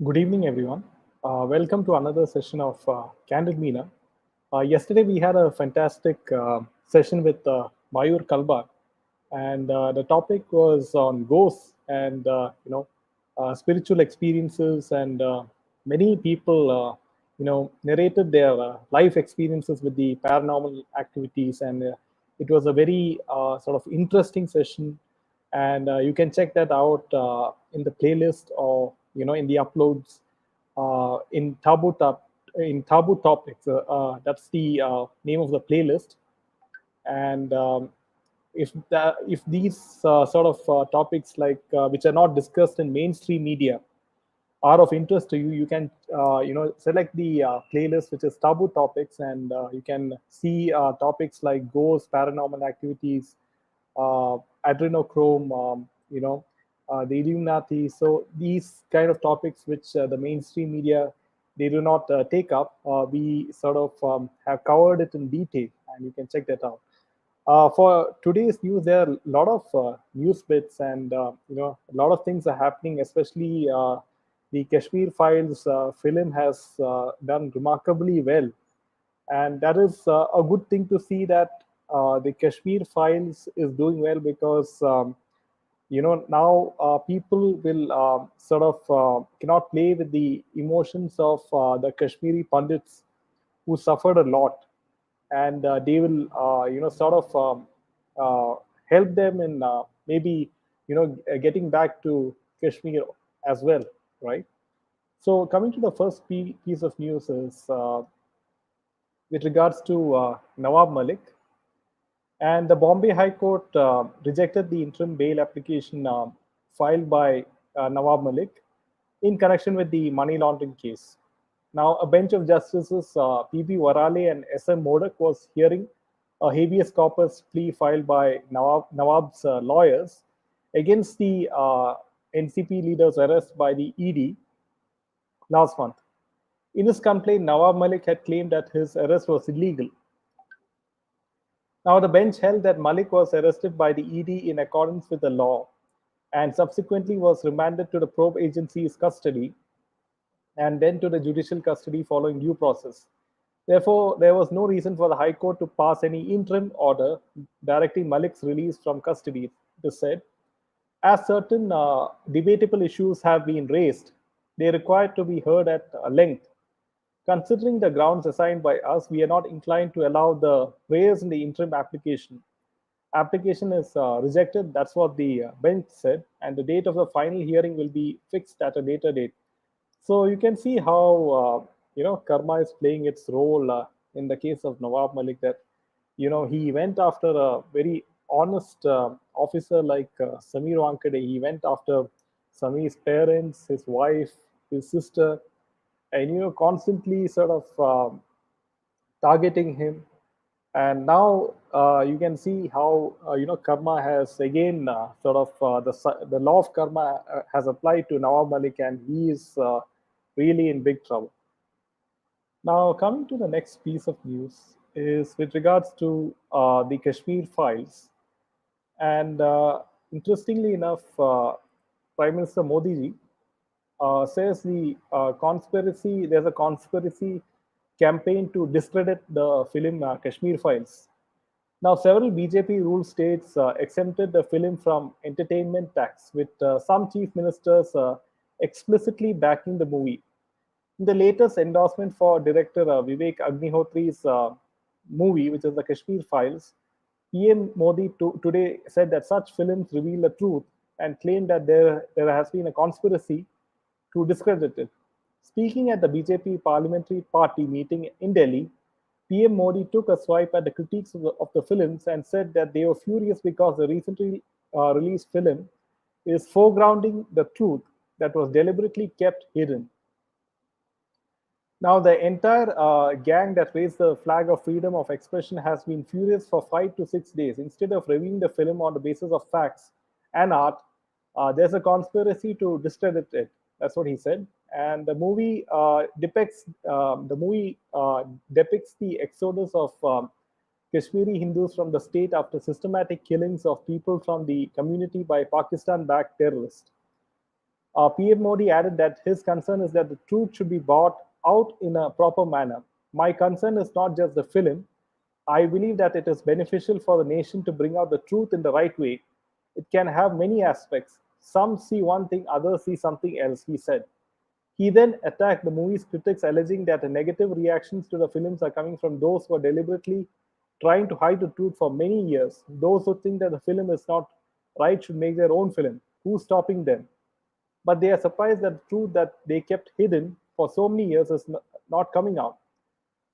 Good evening, everyone. Welcome to another session of Candid Meena. Yesterday, we had a fantastic session with Mayur Kalbag, and the topic was on ghosts and spiritual experiences. And many people, narrated their life experiences with the paranormal activities, and it was a very sort of interesting session. And you can check that out in the playlist or in the uploads in Tabu Topics. That's the name of the playlist. And if these sort of topics like which are not discussed in mainstream media are of interest to you, you can select the playlist which is Tabu Topics, and you can see topics like ghosts, paranormal activities, uh, adrenochrome, the Illuminati. So these kind of topics which the mainstream media they do not take up, we sort of have covered it in detail, and you can check that out. For today's news, there are a lot of news bits, and a lot of things are happening. Especially the Kashmir Files film has done remarkably well, and that is a good thing to see that the Kashmir Files is doing well because now people will sort of cannot play with the emotions of the Kashmiri pundits who suffered a lot, and they will sort of help them in maybe getting back to Kashmir as well, right? So coming to the first piece of news is with regards to Nawab Malik. And the Bombay High Court rejected the interim bail application filed by Nawab Malik in connection with the money laundering case. Now, a bench of justices P.B. Varale and S.M. Modak was hearing a habeas corpus plea filed by Nawab's lawyers against the NCP leader's arrest by the ED last month. In his complaint, Nawab Malik had claimed that his arrest was illegal. Now, the bench held that Malik was arrested by the ED in accordance with the law and subsequently was remanded to the probe agency's custody and then to the judicial custody following due process. Therefore, there was no reason for the High Court to pass any interim order directing Malik's release from custody, it is said. As certain debatable issues have been raised, they require to be heard at length. Considering the grounds assigned by us, we are not inclined to allow the prayers in the interim application. Application is rejected. That's what the bench said, and the date of the final hearing will be fixed at a later date. So you can see how karma is playing its role in the case of Nawab Malik. That he went after a very honest officer like Samir Wankade. He went after Samir's parents, his wife, his sister, and constantly sort of targeting him. And now you can see how karma has again sort of the law of karma has applied to Nawab Malik, and he is really in big trouble. Now, coming to the next piece of news is with regards to the Kashmir Files. And interestingly enough, Prime Minister Modi ji says there's a conspiracy campaign to discredit the film Kashmir Files. Now, several BJP ruled states exempted the film from entertainment tax, with some chief ministers explicitly backing the movie. In the latest endorsement for director Vivek Agnihotri's movie, which is the Kashmir Files, PM Modi today said that such films reveal the truth and claimed that there has been a conspiracy to discredit it. Speaking at the BJP parliamentary party meeting in Delhi, PM Modi took a swipe at the critiques of the films and said that they were furious because the recently released film is foregrounding the truth that was deliberately kept hidden. Now, the entire gang that raised the flag of freedom of expression has been furious for 5 to 6 days. Instead of reviewing the film on the basis of facts and art, there's a conspiracy to discredit it. That's what he said. And the movie depicts the exodus of Kashmiri Hindus from the state after systematic killings of people from the community by Pakistan-backed terrorists. PM Modi added that his concern is that the truth should be brought out in a proper manner. My concern is not just the film. I believe that it is beneficial for the nation to bring out the truth in the right way. It can have many aspects. Some see one thing, others see something else, he said. He then attacked the movie's critics, alleging that the negative reactions to the films are coming from those who are deliberately trying to hide the truth for many years. Those who think that the film is not right should make their own film. Who's stopping them? But they are surprised that the truth that they kept hidden for so many years is not coming out.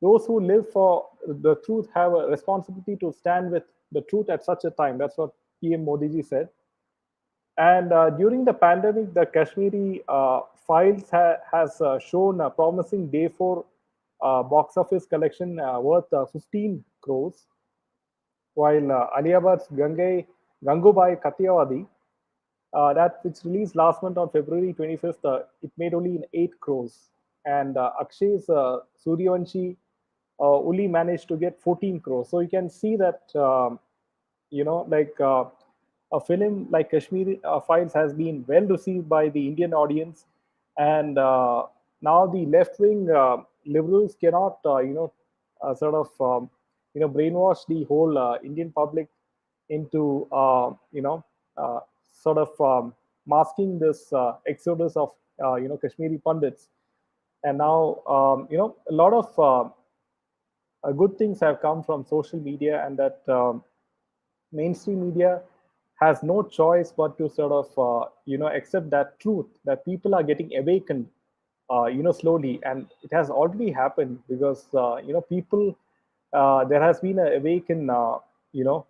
Those who live for the truth have a responsibility to stand with the truth at such a time. That's what PM Modi ji said. And during the pandemic, the Kashmiri Files has shown a promising day four box office collection worth 15 crores, while Aliabad's Gangubai Kathiawadi, that which released last month on February 25th, it made only 8 crores. And Akshay's Suryavanshi only managed to get 14 crores. So you can see that, like a film like Kashmir Files has been well received by the Indian audience. And now the left wing liberals cannot, sort of, brainwash the whole Indian public into, uh, sort of masking this exodus of Kashmiri pundits. And now a lot of good things have come from social media, and that mainstream media has no choice but to sort of accept that truth that people are getting awakened slowly, and it has already happened because people there has been a awaken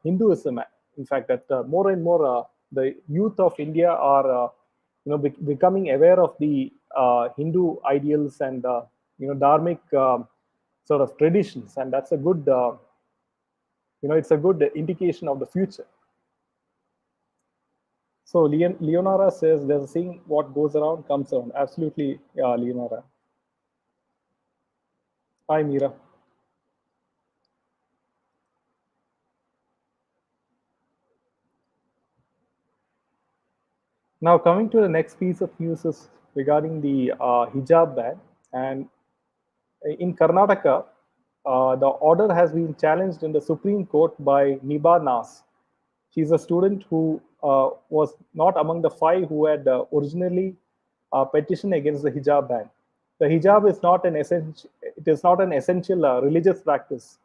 Hinduism. In fact, that more and more the youth of India are becoming aware of the Hindu ideals and dharmic sort of traditions, and that's a good it's a good indication of the future. So Leonora says there's a saying, what goes around comes around. Absolutely, Leonora. Hi, Mira. Now, coming to the next piece of news is regarding the hijab ban. And in Karnataka, the order has been challenged in the Supreme Court by Niba Nas. She's a student who was not among the five who had originally petitioned against the hijab ban. The hijab is not an essential. It is not an essential religious practice.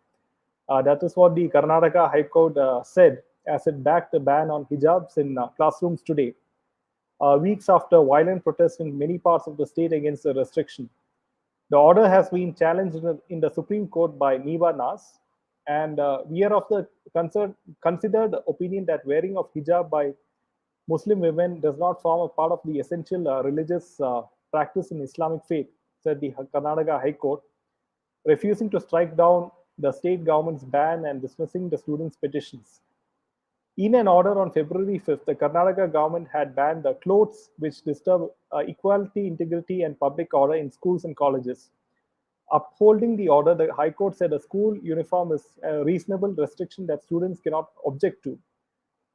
That is what the Karnataka High Court said as it backed the ban on hijabs in classrooms today, weeks after violent protests in many parts of the state against the restriction. The order has been challenged in the Supreme Court by Niva Nas, and we are of the considered opinion that wearing of hijab by Muslim women does not form a part of the essential religious practice in Islamic faith, said the Karnataka High Court, refusing to strike down the state government's ban and dismissing the students' petitions. In an order on February 5th, the Karnataka government had banned the clothes which disturb equality, integrity, and public order in schools and colleges. Upholding the order, the High Court said a school uniform is a reasonable restriction that students cannot object to.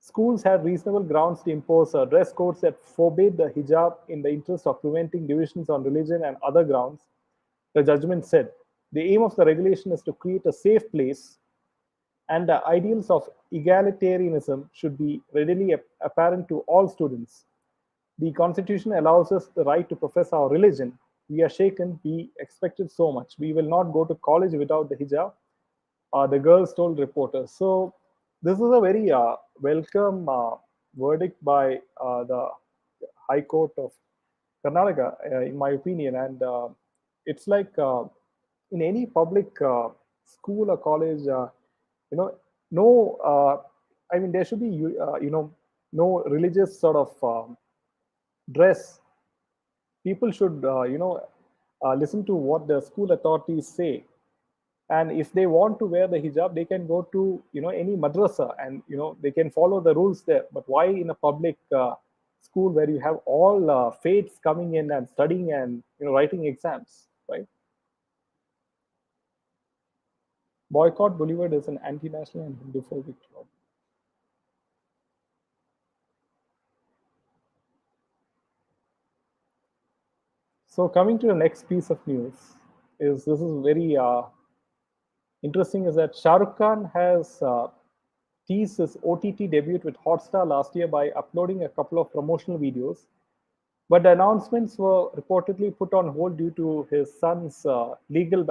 Schools had reasonable grounds to impose dress codes that forbade the hijab in the interest of preventing divisions on religion and other grounds, the judgment said. The aim of the regulation is to create a safe place, and the ideals of egalitarianism should be readily apparent to all students. The Constitution allows us the right to profess our religion. We are shaken. We expected so much. We will not go to college without the hijab, the girls told reporters. So, this is a very welcome verdict by the High Court of Karnataka, in my opinion. And it's like in any public school or college, no, I mean, there should be, no religious sort of dress. People should, listen to what the school authorities say. And if they want to wear the hijab, they can go to, any madrasa, and, they can follow the rules there. But why in a public school where you have all faiths coming in and studying and, writing exams, right? Boycott Bollywood is an anti-national and Hindu-phobic club. So coming to the next piece of news is this is very interesting is that Shah Rukh Khan has teased his OTT debut with Hotstar last year by uploading a couple of promotional videos, but the announcements were reportedly put on hold due to his son's legal,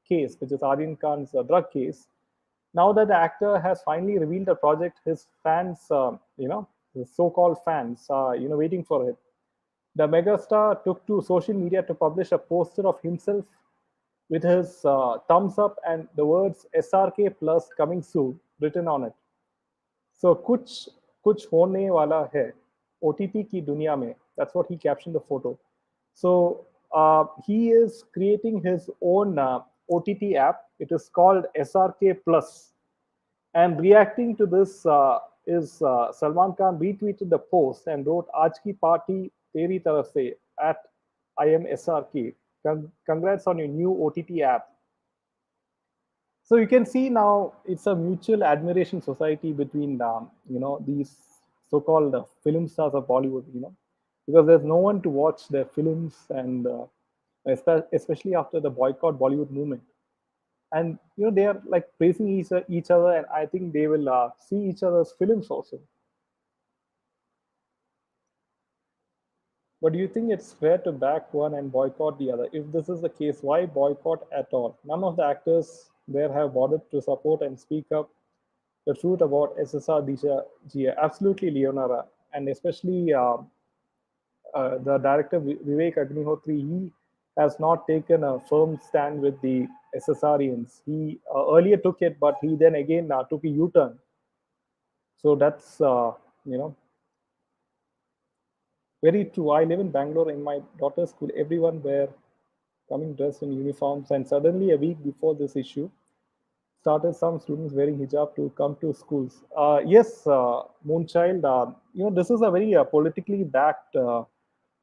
case, which is Aryan Khan's drug case. Now that the actor has finally revealed the project, his fans, his so-called fans, are waiting for it. The megastar took to social media to publish a poster of himself with his thumbs up and the words SRK plus coming soon written on it. So कुछ कुछ होने वाला है OTT की दुनिया में. That's what he captioned the photo. So he is creating his own OTT app. It is called SRK Plus. And reacting to this is Salman Khan retweeted the post and wrote "Aaj ki party teri taraf se at I am SRK. Congrats on your new OTT app." So you can see now it's a mutual admiration society between these so-called film stars of Bollywood. Because there's no one to watch their films and especially after the boycott Bollywood movement. And they are like praising each other, and I think they will see each other's films also. But do you think it's fair to back one and boycott the other? If this is the case, why boycott at all? None of the actors there have bothered to support and speak up the truth about SSR Gia. Absolutely, Leonora, and especially the director Vivek Agnihotri. He has not taken a firm stand with the SSRians. He earlier took it, but he then again took a U-turn. So that's very true. I live in Bangalore. In my daughter's school, everyone were coming dressed in uniforms, and suddenly a week before this issue started, some students wearing hijab to come to schools. Yes, Moonchild. This is a very politically backed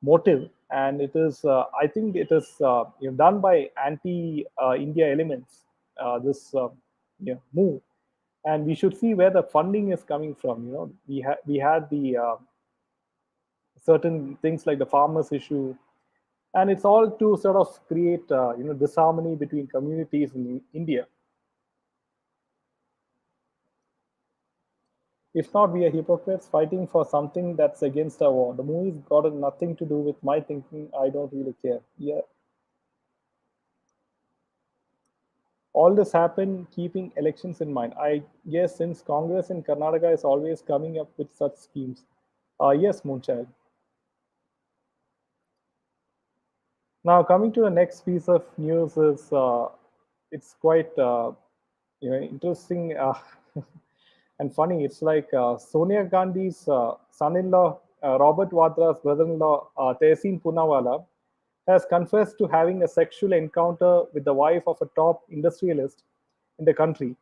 motive, and it is. I think it is done by anti-India elements. This move, and we should see where the funding is coming from. We had the certain things like the farmers issue, and it's all to sort of create disharmony between communities in India. If not, we are hypocrites fighting for something that's against our war. The movie's got nothing to do with my thinking. I don't really care. Yeah, all this happened keeping elections in mind. I guess since Congress in Karnataka is always coming up with such schemes. Yes, Moonchild. Now, coming to the next piece of news is it's quite interesting and funny. It's like Sonia Gandhi's son-in-law, Robert Vadra's brother-in-law, Tehseen Poonawalla, has confessed to having a sexual encounter with the wife of a top industrialist in the country.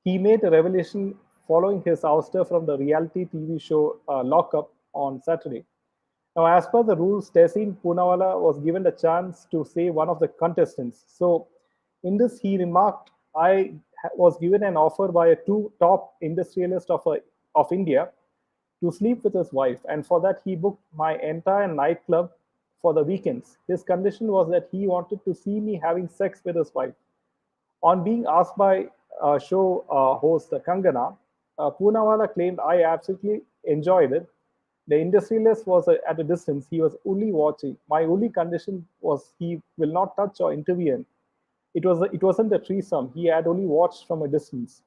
He made a revelation following his ouster from the reality TV show Lock Up on Saturday. Now, as per the rules, Tehseen Poonawalla was given the chance to say one of the contestants. So, in this, he remarked, "I was given an offer by a two top industrialist of India to sleep with his wife, and for that, he booked my entire nightclub for the weekends. His condition was that he wanted to see me having sex with his wife." On being asked by show host Kangana, Poonawalla claimed, "I absolutely enjoyed it. The industrialist was at a distance. He was only watching. My only condition was he will not touch or intervene. It wasn't a threesome. He had only watched from a distance."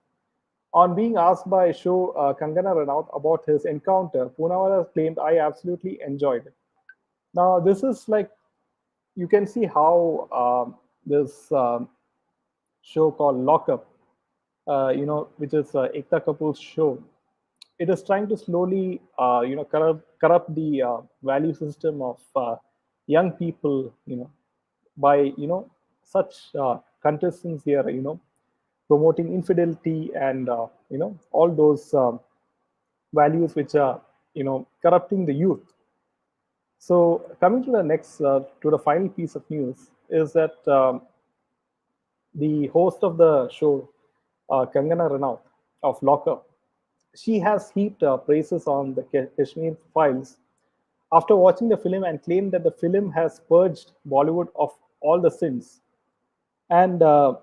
On being asked by show Kangana Ranaut about his encounter, Poonawalla claimed, "I absolutely enjoyed it." Now, this is like you can see how this show called Lock Up, which is Ekta Kapoor's show. It is trying to slowly, corrupt the value system of young people, by such contestants here, promoting infidelity and all those values which are corrupting the youth. So coming to the next, to the final piece of news is that the host of the show, Kangana Ranaut of Lock Up, she has heaped praises on the Kashmir Files after watching the film and claimed that the film has purged Bollywood of all the sins. And the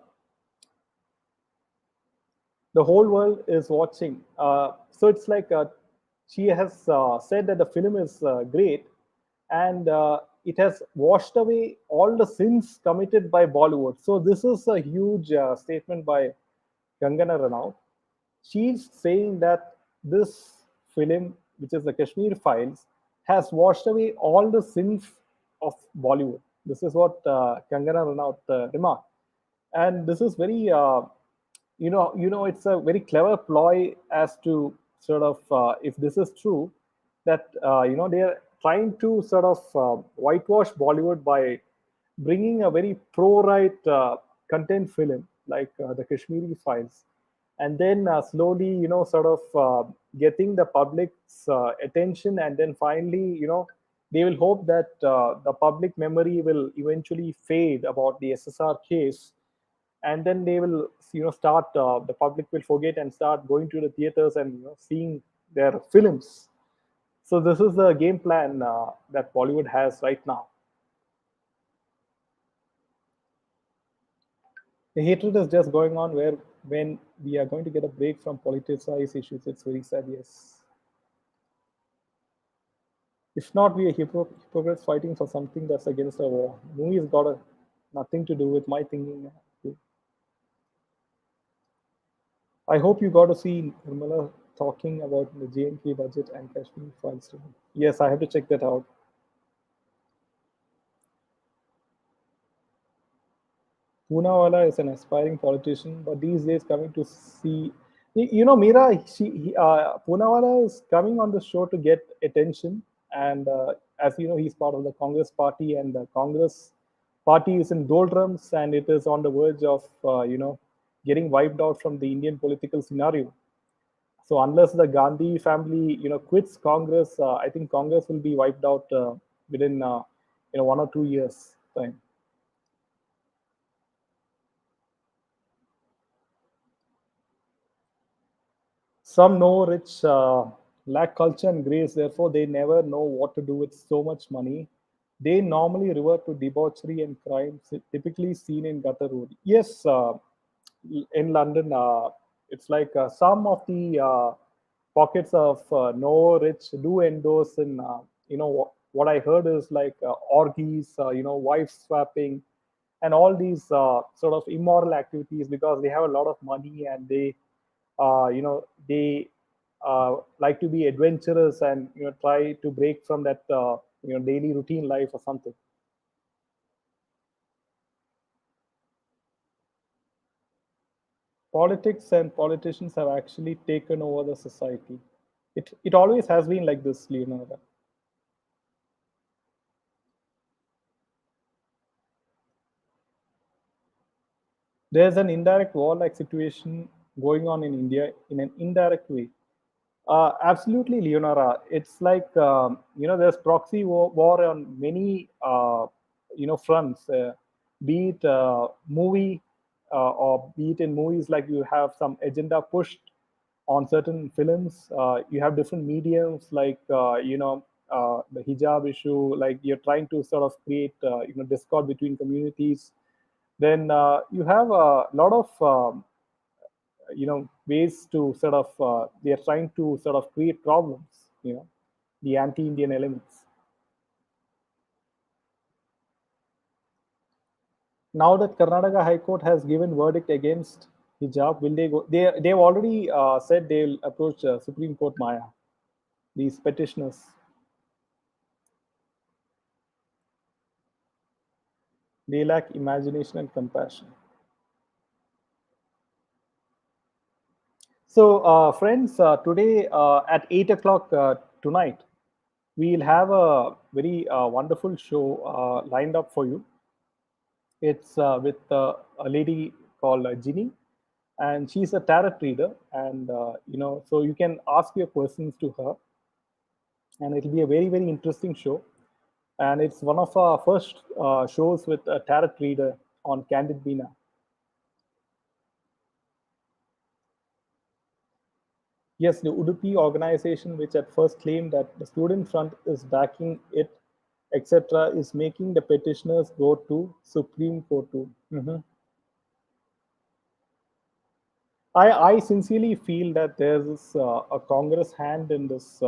whole world is watching. So it's like she has said that the film is great, and it has washed away all the sins committed by Bollywood. So this is a huge statement by Kangana Ranaut. She's saying that this film, which is the Kashmir Files, has washed away all the sins of Bollywood. This is what Kangana Ranaut remarked, and this is very, it's a very clever ploy as to sort of, if this is true, that they are trying to sort of whitewash Bollywood by bringing a very pro-right content film like the Kashmiri Files, and then slowly, sort of getting the public's attention, and then finally, they will hope that the public memory will eventually fade about the SSR case, and then they will, start. The public will forget and start going to the theaters and seeing their films. So this is the game plan that Bollywood has right now. The hatred is just going on where when we are going to get a break from politicized issues. It's very sad, yes. If not, we are hypocrites fighting for something that's against the war. Movies got nothing to do with my thinking. I hope you got to see Nirmala talking about the JNK budget and Kashmir Files today. Yes, I have to check that out. Poonawala is an aspiring politician, but these days coming to see, Meera, Poonawala is coming on the show to get attention, and as you know, he's part of the Congress party, and the Congress party is in doldrums, and it is on the verge of, getting wiped out from the Indian political scenario. So unless the Gandhi family, quits Congress, I think Congress will be wiped out within, 1 or 2 years time. Some know rich lack culture and grace, therefore they never know what to do with so much money. They normally revert to debauchery and crimes typically seen in gutter road. Yes, in London, it's like some of the pockets of no rich do endorse in, what I heard is like orgies, wife swapping, and all these sort of immoral activities because they have a lot of money and they like to be adventurous and try to break from that daily routine life or something. Politics and politicians have actually taken over the society. It always has been like this, Leonardo. There's an indirect war-like situation going on in India in an indirect way. Absolutely, Leonora. It's like there's proxy war on many fronts. Be it movie or be it in movies, like you have some agenda pushed on certain films. You have different mediums like the hijab issue. Like you're trying to sort of create discord between communities. Then you have a lot of ways to sort of they are trying to sort of create problems, the anti-Indian elements. Now that Karnataka High Court has given verdict against hijab, will they go? They've already said they'll approach Supreme Court, Maya, these petitioners. They lack imagination and compassion. So friends, today at 8 o'clock tonight, we'll have a very wonderful show lined up for you. It's with a lady called Ginny, and she's a tarot reader, and so you can ask your questions to her, and it'll be a very very interesting show. And it's one of our first shows with a tarot reader on Candid Bina. Yes, the Udupi organization, which at first claimed that the student front is backing it, etc., is making the petitioners go to Supreme Court too. Mhm. I sincerely feel that there's a Congress hand in this,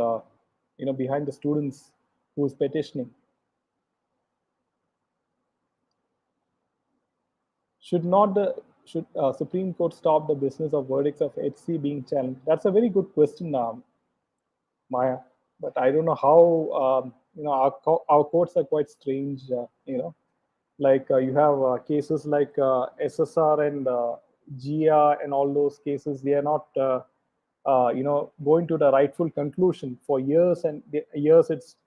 behind the students who's petitioning. Should not the should Supreme Court stop the business of verdicts of HC being challenged? That's a very good question, Maya. But I don't know how our courts are quite strange. Like you have cases like SSR and GR and all those cases. They are not going to the rightful conclusion for years and years. It's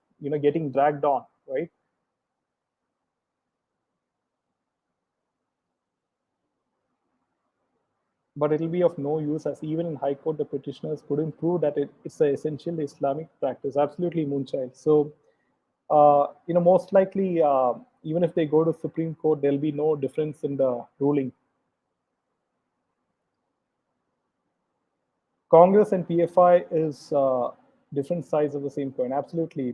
getting dragged on, right? But it will be of no use as even in High Court, the petitioners couldn't prove that it's an essential Islamic practice. Absolutely, Moonchild. So, most likely, even if they go to Supreme Court, there'll be no difference in the ruling. Congress and PFI is different sides of the same coin. Absolutely.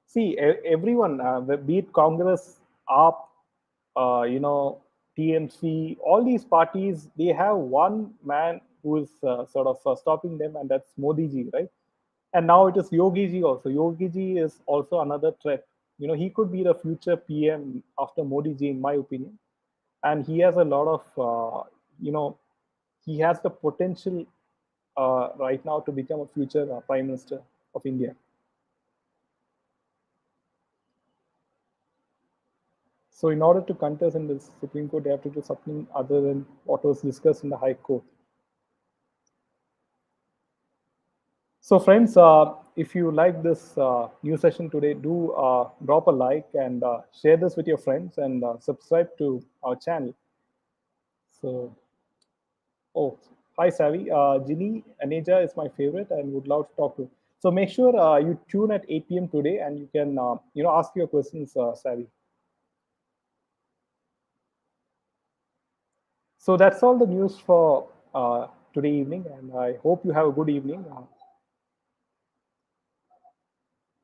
See, everyone, be it Congress, AAP, TMC, all these parties, they have one man who is sort of stopping them, and that's Modi ji, right? And now it is Yogi ji also. Yogi ji is also another threat. He could be the future PM after Modi ji, in my opinion. And he has a lot of, you know, he has the potential right now to become a future Prime Minister of India. So, in order to contest in the Supreme Court, they have to do something other than what was discussed in the High Court. So, friends, if you like this new session today, do drop a like and share this with your friends and subscribe to our channel. So, oh, hi, Savi. Ginny Aneja is my favorite and would love to talk to. So, make sure you tune at 8 p.m. today and you can, ask your questions, Savi. So, that's all the news for today evening, and I hope you have a good evening.